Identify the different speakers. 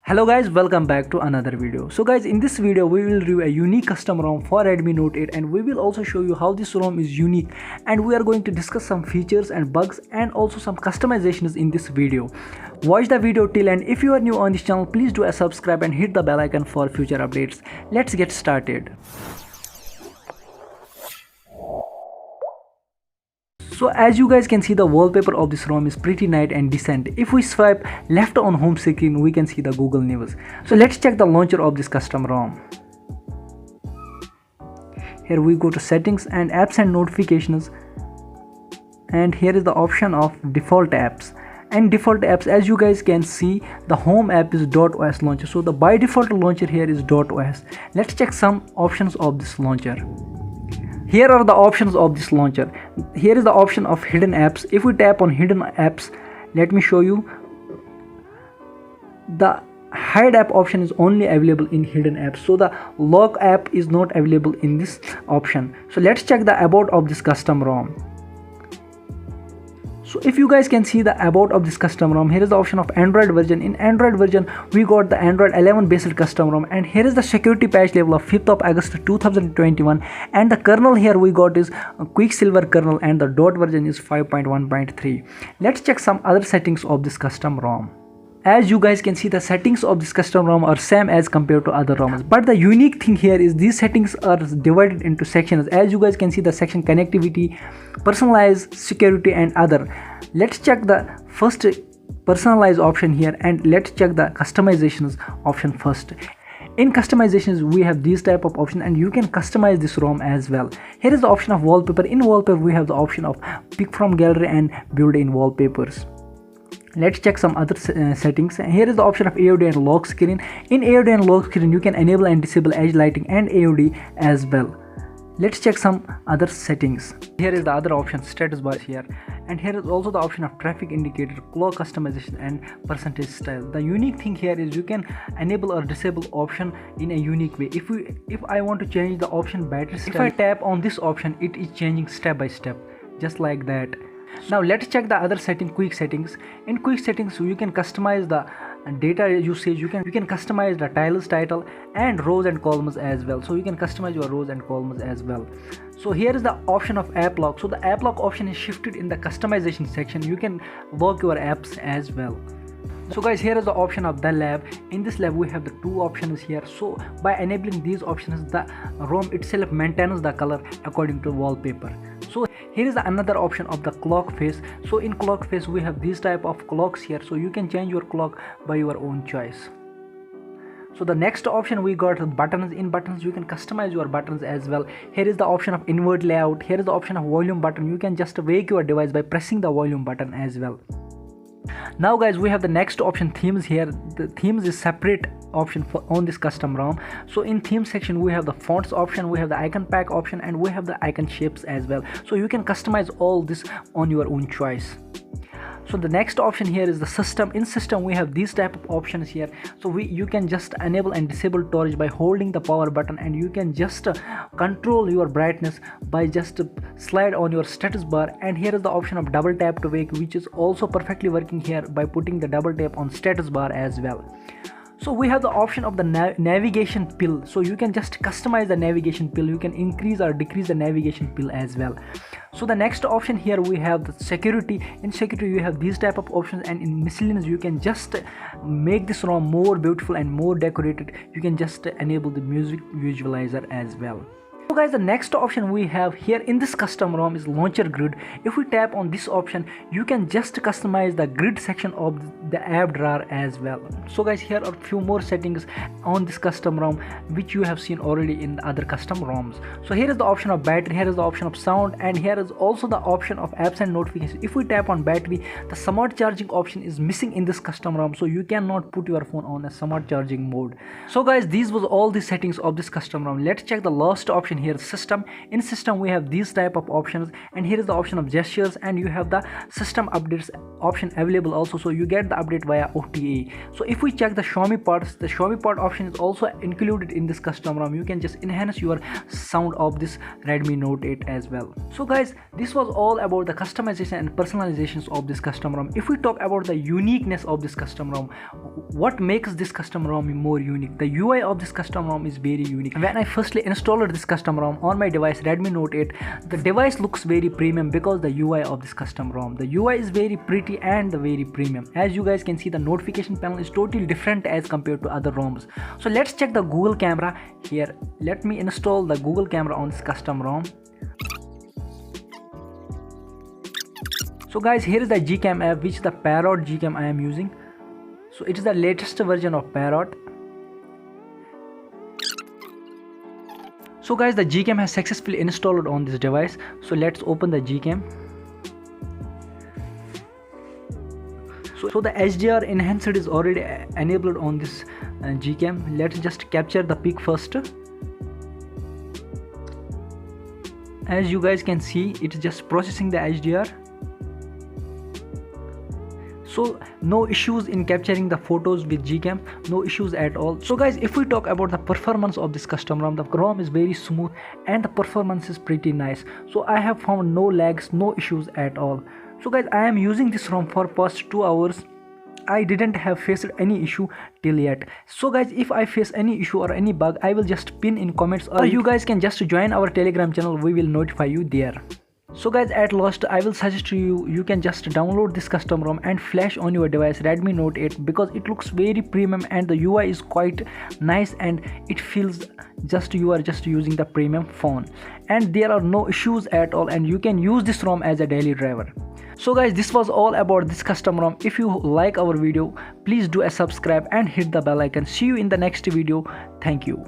Speaker 1: Hello guys, welcome back to another video. So guys, in this video we will review a unique custom ROM for Redmi Note 8 and we will also show you how this ROM is unique, and we are going to discuss some features and bugs and also some customizations in this video. Watch the video till end. If you are new on this channel, please do a subscribe and hit the bell icon for future updates. Let's get started. So as you guys can see, the wallpaper of this ROM is pretty nice and decent. If we swipe left on home screen, we can see the Google News. So let's check the launcher of this custom ROM. Here we go to settings and apps and notifications, and here is the option of default apps. And default apps, as you guys can see, the home app is .os launcher. So the by default launcher here is .os. Let's check some options of this launcher. Here are the options of this launcher. Here is the option of hidden apps. If we tap on hidden apps, let me show you. The hide app option is only available in hidden apps, so the lock app is not available in this option. So let's check the about of this custom ROM. So if you guys can see the about of this custom ROM, here is the option of Android version. In Android version, we got the Android 11 based custom ROM, and here is the security patch level of 5th of August 2021, and the kernel here we got is Quicksilver kernel, and the dot version is 5.1.3. Let's check some other settings of this custom ROM. As you guys can see, the settings of this custom ROM are same as compared to other ROMs, but the unique thing here is these settings are divided into sections. As you guys can see, the section connectivity, personalize, security and other. Let's check the first personalize option here, and let's check the customizations option first. In customizations, we have these type of options, and you can customize this ROM as well. Here is the option of wallpaper. In wallpaper, we have the option of pick from gallery and build in wallpapers. Let's check some other settings. Here is the option of AOD and lock screen. In AOD and lock screen, you can enable and disable edge lighting and AOD as well. Let's check some other settings. Here is the other option, status bar here, and here is also the option of traffic indicator, clock customization and percentage style. The unique thing here is you can enable or disable option in a unique way. If I want to change the option battery style, if I tap on this option, it is changing step by step, just like that. Now let's check the other setting, quick settings. In quick settings, you can customize the data usage. You can customize the tiles title and rows and columns as well. So you can customize your rows and columns as well. So here is the option of Applock. So the Applock option is shifted in the customization section. You can lock your apps as well. So guys, here is the option of the lab. In this lab we have the two options here. So by enabling these options, the ROM itself maintains the color according to wallpaper. So here is the another option of the clock face. So in clock face we have these type of clocks here, so you can change your clock by your own choice. So the next option we got buttons. In buttons, you can customize your buttons as well. Here is the option of invert layout. Here is the option of volume button. You can just wake your device by pressing the volume button as well. Now guys, we have the next option, themes. Here the themes is separate option for on this custom ROM. So in theme section we have the fonts option, we have the icon pack option, and we have the icon shapes as well. So you can customize all this on your own choice. So the next option here is the system. In system we have these type of options here. So you can just enable and disable torch by holding the power button, and you can just control your brightness by just slide on your status bar. And here is the option of double tap to wake, which is also perfectly working here by putting the double tap on status bar as well. So we have the option of the navigation pill. So you can just customize the navigation pill. You can increase or decrease the navigation pill as well. So the next option here we have the security. In security you have these type of options, and in miscellaneous you can just make this ROM more beautiful and more decorated. You can just enable the music visualizer as well. So guys, the next option we have here in this custom ROM is launcher grid. If we tap on this option, you can just customize the grid section of the app drawer as well. So guys, here are few more settings on this custom ROM which you have seen already in the other custom ROMs. So here is the option of battery, here is the option of sound, and here is also the option of apps and notifications. If we tap on battery, the smart charging option is missing in this custom ROM, so you cannot put your phone on a smart charging mode. So guys, these was all the settings of this custom ROM. Let's check the last option option here, system. In system we have these type of options, and here is the option of gestures, and you have the system updates option available also, so you get the update via OTA. So if we check the Xiaomi parts, the Xiaomi part option is also included in this custom ROM. You can just enhance your sound of this Redmi Note 8 as well. So guys, this was all about the customization and personalizations of this custom ROM. If we talk about the uniqueness of this custom ROM, what makes this custom ROM more unique? The UI of this custom ROM is very unique. When I firstly installed this custom ROM on my device Redmi Note 8, the device looks very premium because the UI of this custom ROM. The UI is very pretty and very premium. As you guys can see, the notification panel is totally different as compared to other ROMs. So let's check the Google camera here. Let me install the Google camera on this custom ROM. So guys, here is the Gcam app, which is the Parrot Gcam I am using. So it is the latest version of Parrot. So guys, the Gcam has successfully installed on this device. So let's open the Gcam. So the HDR enhancer is already enabled on this Gcam. Let's just capture the pic first. As you guys can see, it's just processing the HDR. So no issues in capturing the photos with Gcam, no issues at all. So guys, if we talk about the performance of this custom ROM, the ROM is very smooth and the performance is pretty nice. So I have found no lags, no issues at all. So guys, I am using this ROM for past 2 hours. I didn't have faced any issue till yet. So guys, if I face any issue or any bug, I will just pin in comments, or you guys can just join our Telegram channel. We will notify you there. So guys, at last I will suggest to you can just download this custom ROM and flash on your device Redmi Note 8, because it looks very premium and the UI is quite nice, and it feels just you are just using the premium phone, and there are no issues at all, and you can use this ROM as a daily driver. So guys, this was all about this custom ROM. If you like our video, please do a subscribe and hit the bell icon. See you in the next video. Thank you.